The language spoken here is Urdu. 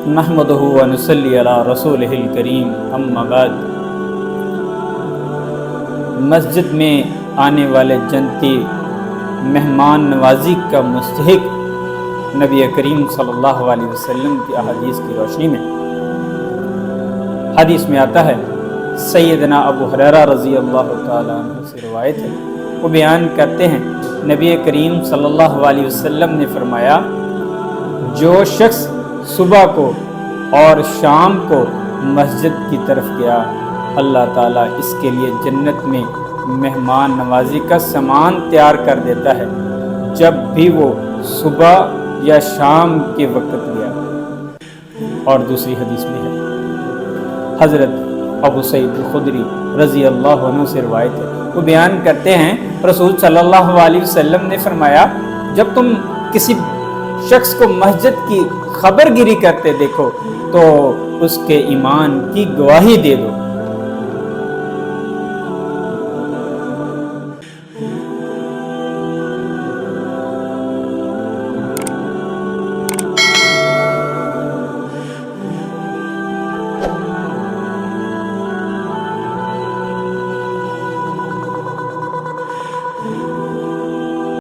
نحمدہ و نصلی علی رسولہ الکریم اما بعد۔ مسجد میں آنے والے جنتی مہمان نوازی کا مستحق نبی کریم صلی اللہ علیہ وسلم کی احادیث کی روشنی میں حدیث میں آتا ہے، سیدنا ابو ہریرہ رضی اللہ تعالیٰ عنہ سے روایت ہے، وہ بیان کرتے ہیں نبی کریم صلی اللہ علیہ وسلم نے فرمایا، جو شخص صبح کو اور شام کو مسجد کی طرف گیا، اللہ تعالیٰ اس کے لیے جنت میں مہمان نوازی کا سامان تیار کر دیتا ہے جب بھی وہ صبح یا شام کے وقت گیا۔ اور دوسری حدیث میں ہے، حضرت ابو سعید الخدری رضی اللہ عنہ سے روایت ہے، وہ بیان کرتے ہیں رسول صلی اللہ علیہ وسلم نے فرمایا، جب تم کسی شخص کو مسجد کی خبر گیری کرتے دیکھو تو اس کے ایمان کی گواہی دے دو۔